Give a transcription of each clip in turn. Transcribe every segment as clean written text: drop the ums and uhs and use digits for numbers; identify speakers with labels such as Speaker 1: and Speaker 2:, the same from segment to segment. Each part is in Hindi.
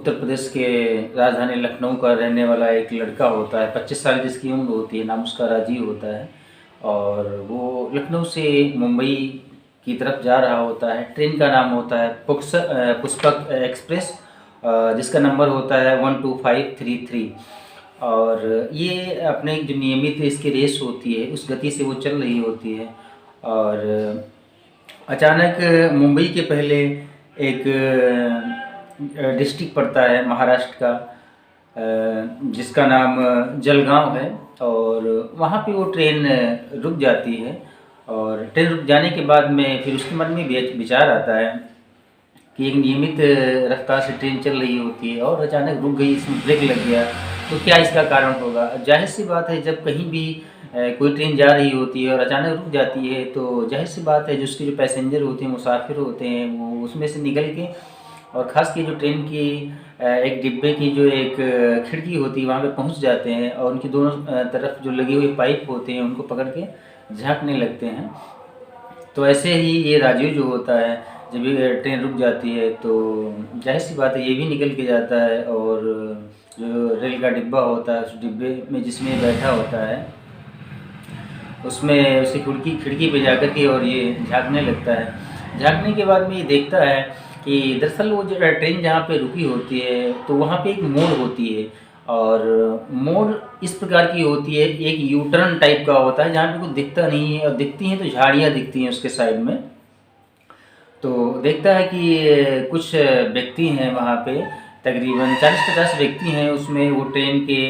Speaker 1: उत्तर प्रदेश के राजधानी लखनऊ का रहने वाला एक लड़का होता है, 25 साल जिसकी उम्र होती है, नाम उसका राजीव होता है। और वो लखनऊ से मुंबई की तरफ जा रहा होता है। ट्रेन का नाम होता है पुष्पक एक्सप्रेस, जिसका नंबर होता है 12533। और ये अपने जो नियमित इसकी रेस होती है उस गति से वो चल रही होती है। और अचानक मुंबई के पहले एक डिस्ट्रिक्ट पड़ता है महाराष्ट्र का, जिसका नाम जलगांव है। और वहाँ पे वो ट्रेन रुक जाती है। और ट्रेन रुक जाने के बाद में फिर उसके मन में विचार आता है कि एक नियमित रफ्तार से ट्रेन चल रही होती है और अचानक रुक गई, इसमें ब्रेक लग गया, तो क्या इसका कारण होगा। जाहिर सी बात है, जब कहीं भी कोई ट्रेन जा रही होती है और अचानक रुक जाती है तो जाहिर सी बात है जो उसके जो पैसेंजर होते हैं, मुसाफिर होते हैं, वो उसमें से निकल के, और ख़ास की जो ट्रेन की एक डिब्बे की जो एक खिड़की होती है वहाँ पे पहुँच जाते हैं और उनकी दोनों तरफ जो लगे हुए पाइप होते हैं उनको पकड़ के झाँकने लगते हैं। तो ऐसे ही ये राजीव जो होता है, जब ये ट्रेन रुक जाती है तो जाहिर सी बात है ये भी निकल के जाता है। और जो रेल का डिब्बा होता है, उस डिब्बे में जिसमें बैठा होता है उसमें उसी खिड़की पे जाकर के और ये झाँकने लगता है। झाँकने के बाद में ये देखता है कि दरअसल वो जो ट्रेन जहाँ पे रुकी होती है तो वहाँ पे एक मोड़ होती है। और मोड़ इस प्रकार की होती है, एक यू टर्न टाइप का होता है जहाँ पे कुछ दिखता नहीं है, और दिखती हैं तो झाड़ियाँ दिखती हैं उसके साइड में। तो देखता है कि कुछ व्यक्ति हैं वहाँ पे, तकरीबन 40-50 व्यक्ति हैं उसमें। वो ट्रेन के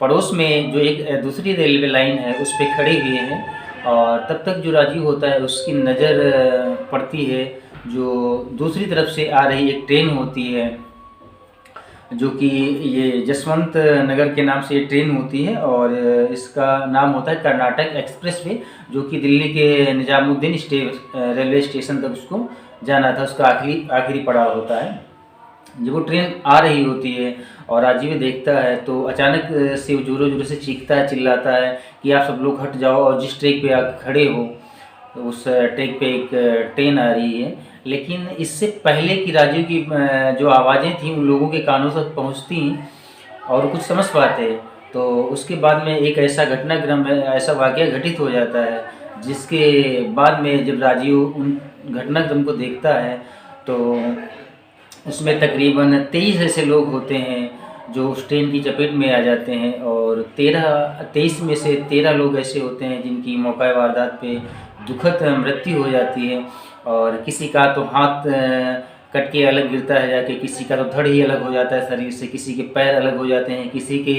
Speaker 1: पड़ोस में जो एक दूसरी रेलवे लाइन है उस पे खड़े हुए हैं। और तब तक जो राजीव होता है उसकी नज़र पड़ती है जो दूसरी तरफ से आ रही एक ट्रेन होती है, जो कि ये जसवंत नगर के नाम से ये ट्रेन होती है। और इसका नाम होता है कर्नाटक एक्सप्रेस वे, जो कि दिल्ली के निजामुद्दीन रेलवे स्टेशन तक उसको जाना था, उसका आखिरी पड़ाव होता है। जब वो ट्रेन आ रही होती है और राजीव देखता है तो अचानक से वो जोरों जोरों से चीखता है, चिल्लाता है कि आप सब लोग हट जाओ, और जिस ट्रैक पे आप खड़े हो उस ट्रैक पे एक ट्रेन आ रही है। लेकिन इससे पहले कि राजीव की जो आवाज़ें थीं उन लोगों के कानों तक पहुंचती और कुछ समझ पाते, तो उसके बाद में एक ऐसा वाक़या घटित हो जाता है, जिसके बाद में जब राजीव उन घटनाक्रम को देखता है तो उसमें तकरीबन 23 ऐसे लोग होते हैं जो उस ट्रेन की चपेट में आ जाते हैं। और 23 में से 13 लोग ऐसे होते हैं जिनकी मौका वारदात पे दुखद मृत्यु हो जाती है। और किसी का तो हाथ कट के अलग गिरता है जाके, किसी का तो धड़ ही अलग हो जाता है शरीर से, किसी के पैर अलग हो जाते हैं, किसी के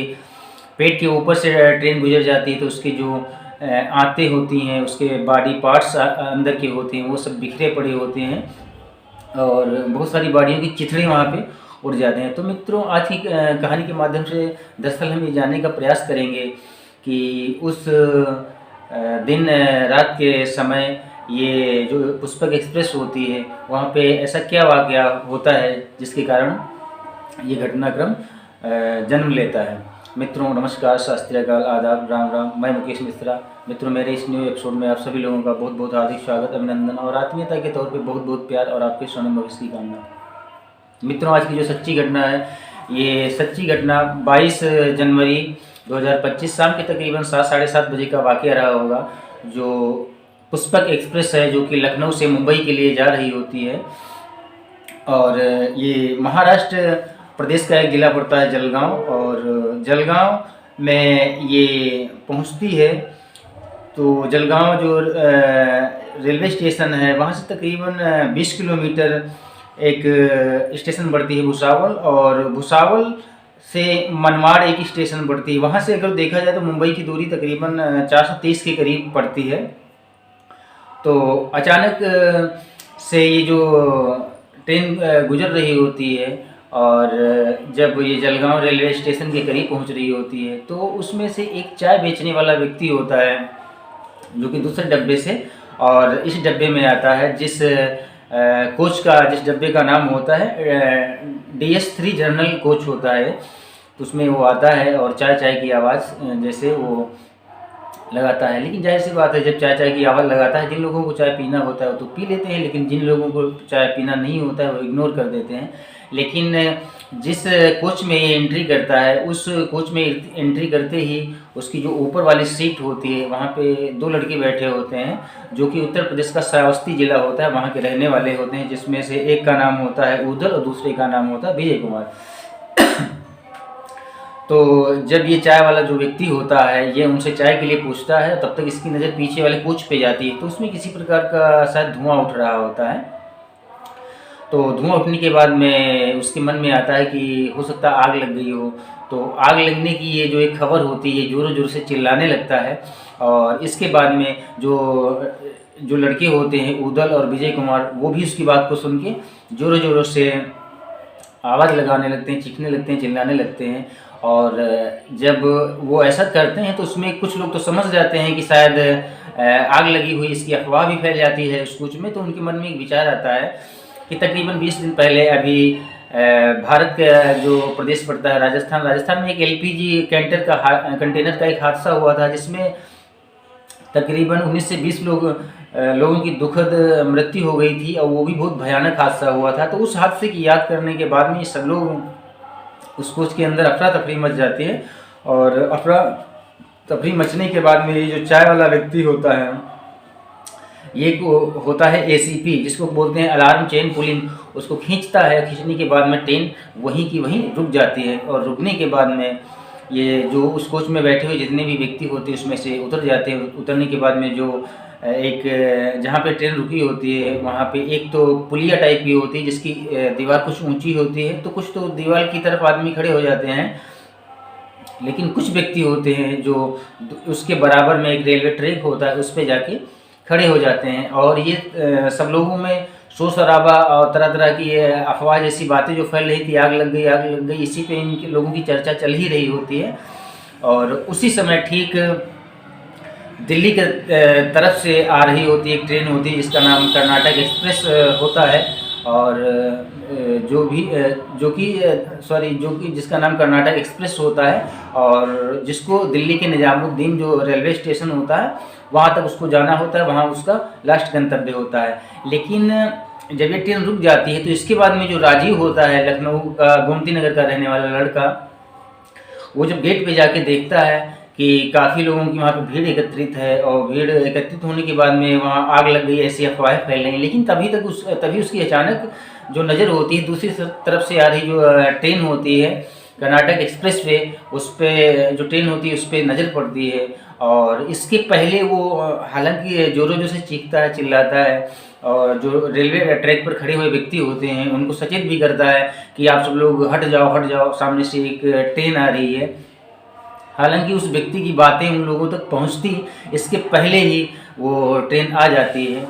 Speaker 1: पेट के ऊपर से ट्रेन गुजर जाती है तो उसके जो आंतें होती हैं, उसके बॉडी पार्ट्स अंदर के होते हैं, वो सब बिखरे पड़े होते हैं और बहुत सारी बॉडियों की चिथड़े वहाँ पे उड़ जाते हैं। तो मित्रों, आज की कहानी के माध्यम से दरअसल हम ये जानने का प्रयास करेंगे कि उस दिन रात के समय ये जो पुष्पक एक्सप्रेस होती है वहाँ पे ऐसा क्या वाक़या होता है जिसके कारण ये घटनाक्रम जन्म लेता है। मित्रों नमस्कार, सत श्री अकाल, आदाब, राम राम। मैं मुकेश मिश्रा। मित्रों, मेरे इस न्यू एपिसोड में आप सभी लोगों का बहुत बहुत हार्दिक स्वागत, अभिनंदन और आत्मीयता के तौर पे बहुत बहुत प्यार और आपके स्वर्णिम भविष्य की कामना। मित्रों, आज की जो सच्ची घटना है, ये सच्ची घटना 22 जनवरी 2025 शाम के तकरीबन 7-7:30 बजे का वाक़या रहा होगा। जो पुष्पक एक्सप्रेस है जो कि लखनऊ से मुंबई के लिए जा रही होती है, और ये महाराष्ट्र प्रदेश का एक ज़िला पड़ता है जलगांव, और जलगांव में ये पहुंचती है। तो जलगांव जो रेलवे स्टेशन है वहाँ से तकरीबन 20 किलोमीटर एक स्टेशन पड़ती है भुसावल, और भुसावल से मनमाड़ एक स्टेशन पड़ती है। वहाँ से अगर देखा जाए तो मुंबई की दूरी तकरीबन 430 के करीब पड़ती है। तो अचानक से ये जो ट्रेन गुजर रही होती है और जब ये जलगांव रेलवे स्टेशन के करीब पहुंच रही होती है तो उसमें से एक चाय बेचने वाला व्यक्ति होता है जो कि दूसरे डब्बे से, और इस डब्बे में आता है जिस डब्बे का नाम होता है DS3 जर्नल कोच होता है। तो उसमें वो आता है और चाय की आवाज़ जैसे वो लगाता है। लेकिन जाहिर सी बात है, जब चाय की आवाज़ लगाता है, जिन लोगों को चाय पीना होता है वो तो पी लेते हैं, लेकिन जिन लोगों को चाय पीना नहीं होता है वो इग्नोर कर देते हैं। लेकिन जिस कोच में ये एंट्री करता है उस कोच में एंट्री करते ही उसकी जो ऊपर वाली सीट होती है वहाँ पे 2 लड़के बैठे होते हैं जो कि उत्तर प्रदेश का श्रावस्ती जिला होता है, वहाँ के रहने वाले होते हैं, जिसमें से एक का नाम होता है उदल और दूसरे का नाम होता है विजय कुमार। तो जब ये चाय वाला जो व्यक्ति होता है ये उनसे चाय के लिए पूछता है, तब तक इसकी नज़र पीछे वाले कोच पे जाती है, तो उसमें किसी प्रकार का शायद धुआं उठ रहा होता है। तो धुआं उठने के बाद में उसके मन में आता है कि हो सकता है आग लग गई हो। तो आग लगने की ये जो एक खबर होती है ज़ोरों ज़ोर से चिल्लाने लगता है, और इसके बाद में जो लड़के होते हैं उदल और विजय कुमार वो भी उसकी बात को सुन के ज़ोरों ज़ोरों से आवाज़ लगाने लगते हैं, चीखने लगते हैं, चिल्लाने लगते हैं। और जब वो ऐसा करते हैं तो उसमें कुछ लोग तो समझ जाते हैं कि शायद आग लगी हुई, इसकी अफवाह भी फैल जाती है उस कुछ में। तो उनके मन में एक विचार आता है कि तकरीबन 20 दिन पहले अभी भारत का जो प्रदेश पड़ता है राजस्थान में एक एलपीजी कंटेनर का एक हादसा हुआ था, जिसमें तकरीबन 19 से 20 लोगों की दुखद मृत्यु हो गई थी, और वो भी बहुत भयानक हादसा हुआ था। तो उस हादसे की याद करने के बाद में सब लोग उस कोच के अंदर अफरा तफरी मच जाती है, और अफरा तफरी मचने के बाद में ये जो चाय वाला व्यक्ति होता है ये होता है एसीपी, जिसको बोलते हैं अलार्म चेन पुलिंग, उसको खींचता है। खींचने के बाद में ट्रेन वहीं की वहीं रुक जाती है, और रुकने के बाद में ये जो उस कोच में बैठे हुए जितने भी व्यक्ति होते हैं उसमें से उतर जाते हैं। उतरने के बाद में जो एक जहाँ पे ट्रेन रुकी होती है वहाँ पे एक तो पुलिया टाइप की होती है जिसकी दीवार कुछ ऊंची होती है, तो कुछ तो दीवार की तरफ आदमी खड़े हो जाते हैं, लेकिन कुछ व्यक्ति होते हैं जो उसके बराबर में एक रेलवे ट्रैक होता है उस पर जाके खड़े हो जाते हैं। और ये सब लोगों में शोर शराबा और तरह तरह की अफवाह जैसी बातें जो फैल रही थी, आग लग गई, इसी पे इन लोगों की चर्चा चल ही रही होती है। और उसी समय ठीक दिल्ली के तरफ से आ रही होती है एक ट्रेन होती है जिसका नाम कर्नाटक एक्सप्रेस होता है, और जो कि जिसका नाम कर्नाटक एक्सप्रेस होता है, और जिसको दिल्ली के निजामुद्दीन जो रेलवे स्टेशन होता है वहाँ तक उसको जाना होता है, वहाँ उसका लास्ट गंतव्य होता है। लेकिन जब ये ट्रेन रुक जाती है तो इसके बाद में जो राजीव होता है लखनऊ का गोमती नगर का रहने वाला लड़का, वो जब गेट पे जाके देखता है कि काफ़ी लोगों की वहाँ पे भीड़ एकत्रित है, और भीड़ एकत्रित होने के बाद में वहाँ आग लग गई ऐसी अफवाहें फैल रही हैं, लेकिन तभी उसकी अचानक जो नज़र होती है दूसरी तरफ से आ रही जो ट्रेन होती है कर्नाटक एक्सप्रेस वे, उस पर जो ट्रेन होती है उस पर नज़र पड़ती है। और इसके पहले वो हालांकि ज़ोरों ज़ोर से चीखता है, चिल्लाता है, और जो रेलवे ट्रैक पर खड़े हुए व्यक्ति होते हैं उनको सचेत भी करता है कि आप सब लोग हट जाओ, सामने से एक ट्रेन आ रही है। हालांकि उस व्यक्ति की बातें उन लोगों तक पहुंचती इसके पहले ही वो ट्रेन आ जाती है,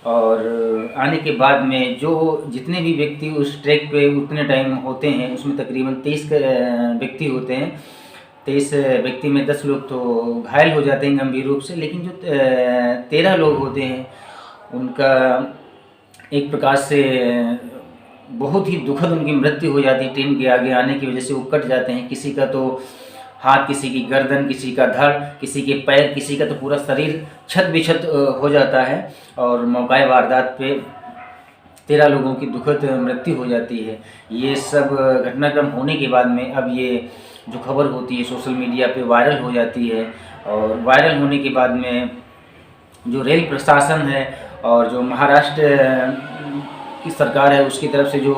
Speaker 1: और आने के बाद में जो जितने भी व्यक्ति उस ट्रैक पे उतने टाइम होते हैं उसमें तकरीबन 23 व्यक्ति होते हैं। 23 व्यक्ति में 10 लोग तो घायल हो जाते हैं गंभीर रूप से, लेकिन जो 13 लोग होते हैं उनका एक प्रकार से बहुत ही दुखद उनकी मृत्यु हो जाती है। ट्रेन के आगे आने की वजह से वो कट जाते हैं, किसी का तो हाथ, किसी की गर्दन, किसी का धड़, किसी के पैर, किसी का तो पूरा शरीर छत बिछत हो जाता है, और मौका वारदात पे 13 लोगों की दुखद मृत्यु हो जाती है। ये सब घटनाक्रम होने के बाद में अब ये जो खबर होती है सोशल मीडिया पे वायरल हो जाती है, और वायरल होने के बाद में जो रेल प्रशासन है और जो महाराष्ट्र की सरकार है उसकी तरफ से जो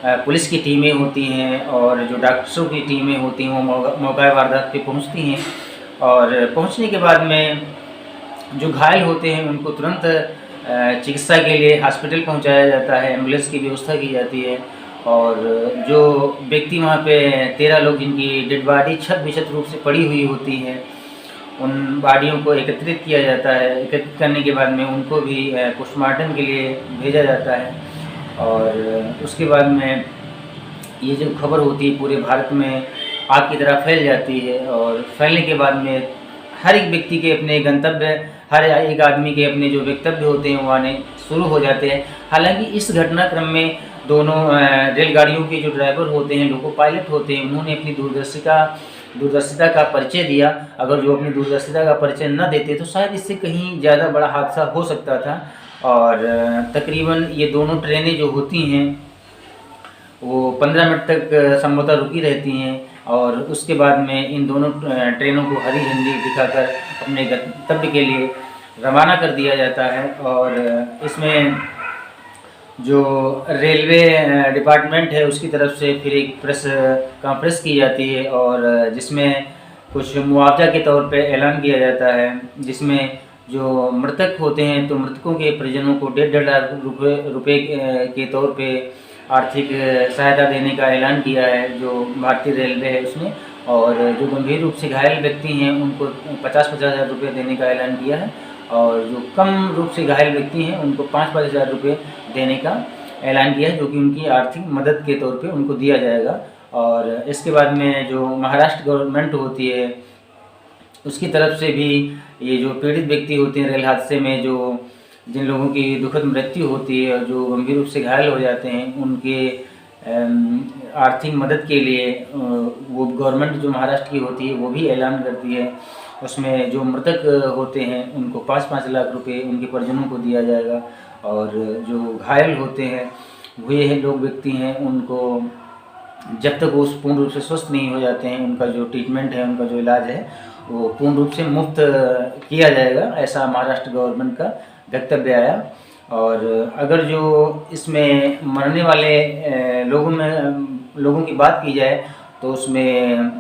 Speaker 1: पुलिस की टीमें होती हैं और जो डॉक्टरों की टीमें होती हैं वो मौका वारदात पे पहुंचती हैं, और पहुंचने के बाद में जो घायल होते हैं उनको तुरंत चिकित्सा के लिए हॉस्पिटल पहुंचाया जाता है, एम्बुलेंस की व्यवस्था की जाती है। और जो व्यक्ति वहाँ पे 13 लोग जिनकी डेड बॉडी छत बिछत रूप से पड़ी हुई होती है उन बॉडियों को एकत्रित किया जाता है। एकत्रित करने के बाद में उनको भी पोस्टमार्टम के लिए भेजा जाता है, और उसके बाद में ये जो खबर होती है पूरे भारत में आग की तरह फैल जाती है, और फैलने के बाद में हर एक व्यक्ति के अपने गंतव्य, हर एक आदमी के अपने जो वक्तव्य होते हैं वो आने शुरू हो जाते हैं। हालांकि इस घटनाक्रम में दोनों रेलगाड़ियों के जो ड्राइवर होते हैं, लोको पायलट होते हैं, उन्होंने अपनी दूरदर्शिता का परिचय दिया। अगर जो अपनी दूरदर्शिता का परिचय न देते तो शायद इससे कहीं ज़्यादा बड़ा हादसा हो सकता था। और तकरीबन ये दोनों ट्रेनें जो होती हैं वो 15 मिनट तक संभवतः रुकी रहती हैं और उसके बाद में इन दोनों ट्रेनों को हरी झंडी दिखाकर अपने गंतव्य के लिए रवाना कर दिया जाता है। और इसमें जो रेलवे डिपार्टमेंट है उसकी तरफ से फिर एक प्रेस कॉन्फ्रेंस की जाती है और जिसमें कुछ मुआवजा के तौर पे ऐलान किया जाता है, जिसमें जो मृतक होते हैं तो मृतकों के परिजनों को 1.5 लाख रुपए के तौर पे आर्थिक सहायता देने का ऐलान किया है जो भारतीय रेलवे है उसने। और जो गंभीर रूप से घायल व्यक्ति हैं उनको 50-50 हज़ार रुपये देने का ऐलान किया है और जो कम रूप से घायल व्यक्ति हैं उनको 5-5 हज़ार रुपये देने का ऐलान किया है, जो कि उनकी आर्थिक मदद के तौर पे उनको दिया जाएगा। और इसके बाद में जो महाराष्ट्र गवर्नमेंट होती है उसकी तरफ से भी ये जो पीड़ित व्यक्ति होते हैं रेल हादसे में, जो जिन लोगों की दुखद मृत्यु होती है और जो गंभीर रूप से घायल हो जाते हैं, उनके आर्थिक मदद के लिए वो गवर्नमेंट जो महाराष्ट्र की होती है वो भी ऐलान करती है। उसमें जो मृतक होते हैं उनको 5-5 लाख रुपए उनके परिजनों को दिया जाएगा और जो घायल होते हैं हुए हैं लोग व्यक्ति हैं उनको जब तक वो पूर्ण रूप से स्वस्थ नहीं हो जाते हैं उनका जो ट्रीटमेंट है, उनका जो इलाज है वो पूर्ण रूप से मुफ्त किया जाएगा, ऐसा महाराष्ट्र गवर्नमेंट का वक्तव्य आया। और अगर जो इसमें मरने वाले लोगों की बात की जाए तो उसमें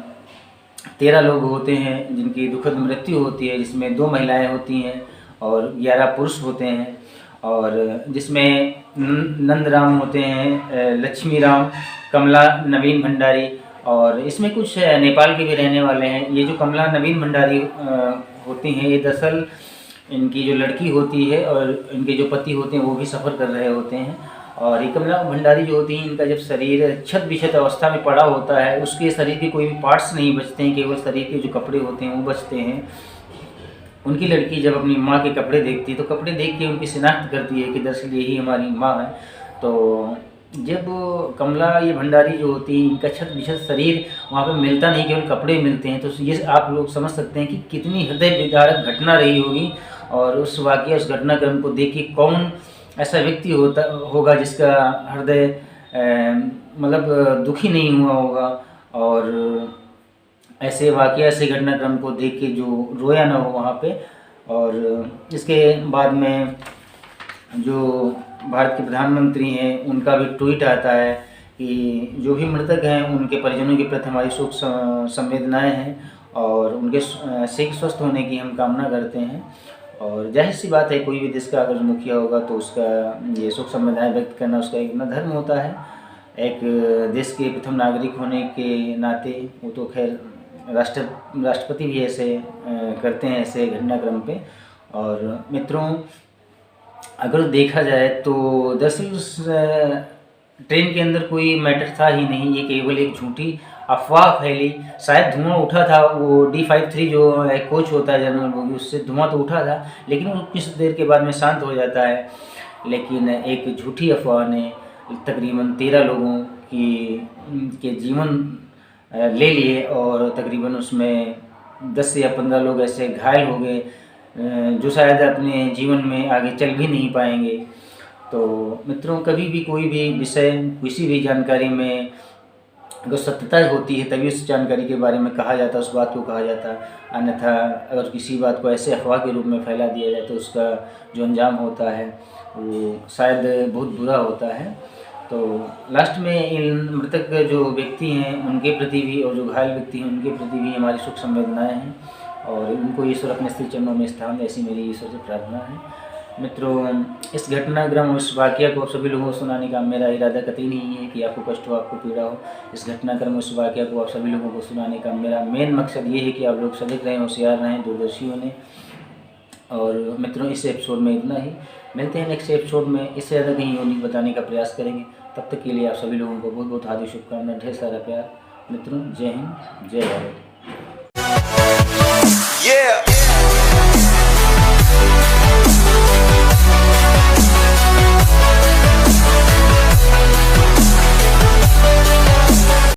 Speaker 1: 13 लोग होते हैं जिनकी दुखद मृत्यु होती है, जिसमें 2 महिलाएं होती हैं और 11 पुरुष होते हैं। और जिसमें नंदराम होते हैं, लक्ष्मी राम, कमला नवीन भंडारी और इसमें कुछ नेपाल के भी रहने वाले हैं। ये जो कमला नवीन भंडारी होती हैं ये दरअसल इनकी जो लड़की होती है और इनके जो पति होते हैं वो भी सफ़र कर रहे होते हैं। और ये कमला भंडारी जो होती हैं इनका जब शरीर छत बिछत अवस्था में पड़ा होता है उसके शरीर के कोई भी पार्ट्स नहीं बचते हैं, केवल शरीर के जो कपड़े होते हैं वो बचते हैं। उनकी लड़की जब अपनी माँ के कपड़े देखती है तो कपड़े देख के उनकी शिनाख्त करती है कि दरअसल यही हमारी माँ है। तो जब कमला ये भंडारी जो होती है इनका छत बिछत शरीर वहाँ पे मिलता नहीं, केवल कपड़े मिलते हैं, तो ये आप लोग समझ सकते हैं कि कितनी हृदय विदारक घटना रही होगी। और उस वाक़या उस घटनाक्रम को देख के कौन ऐसा व्यक्ति होगा जिसका हृदय मतलब दुखी नहीं हुआ होगा और ऐसे वाक़या ऐसे घटनाक्रम को देख के जो रोया ना हो वहाँ पे। और इसके बाद में जो भारत के प्रधानमंत्री हैं उनका भी ट्वीट आता है कि जो भी मृतक हैं उनके परिजनों के प्रति हमारी शोक संवेदनाएं हैं और उनके शीघ्र स्वस्थ होने की हम कामना करते हैं। और जाहिर सी बात है कोई भी देश का अगर मुखिया होगा तो उसका ये शोक संवेदनाएं व्यक्त करना उसका एक अपना धर्म होता है। एक देश के प्रथम नागरिक होने के नाते वो तो खैर राष्ट्रपति भी ऐसे करते हैं ऐसे घटनाक्रम पे। और मित्रों अगर देखा जाए तो दरअसल ट्रेन के अंदर कोई मैटर था ही नहीं, ये केवल एक झूठी अफवाह फैली। शायद धुआं उठा था, वो D53 जो कोच होता है जनरल बोगी उससे धुआं तो उठा था लेकिन वो कुछ देर के बाद में शांत हो जाता है। लेकिन एक झूठी अफवाह ने तकरीबन 13 लोगों के जीवन ले लिए और तकरीबन उसमें 10 या 15 लोग ऐसे घायल हो गए जो शायद अपने जीवन में आगे चल भी नहीं पाएंगे। तो मित्रों कभी भी कोई भी विषय किसी भी जानकारी में अगर सत्यता होती है तभी उस जानकारी के बारे में कहा जाता है, उस बात को कहा जाता है। अन्यथा अगर किसी बात को ऐसे अफवाह के रूप में फैला दिया जाए तो उसका जो अंजाम होता है वो शायद बहुत बुरा होता है। तो लास्ट में इन मृतक जो व्यक्ति हैं उनके प्रति भी और जो घायल व्यक्ति हैं उनके प्रति भी हमारी सुख संवेदनाएँ हैं और उनको ईश्वर अपने स्थिर चरणों में स्थान दे, ऐसी मेरी ईश्वर से प्रार्थना है। मित्रों इस घटनाक्रम इस वाक़या को आप सभी लोगों को सुनाने का मेरा इरादा कतई नहीं है कि आपको कष्ट हो, आपको पीड़ा हो। इस घटनाक्रम इस वाक़या को आप सभी लोगों को सुनाने का मेरा मेन मकसद ये है कि आप लोग सजग रहें, होशियार रहें, दूरदर्शी बने। और मित्रों इस एपिसोड में इतना ही, मिलते हैं नेक्स्ट एपिसोड में, इससे ज़्यादा कहीं यूनिक बताने का प्रयास करेंगे। तब तक के लिए आप सभी लोगों को बहुत बहुत हार्दिक शुभकामनाएं, ढेर सारा प्यार। मित्रों जय हिंद, जय भारत।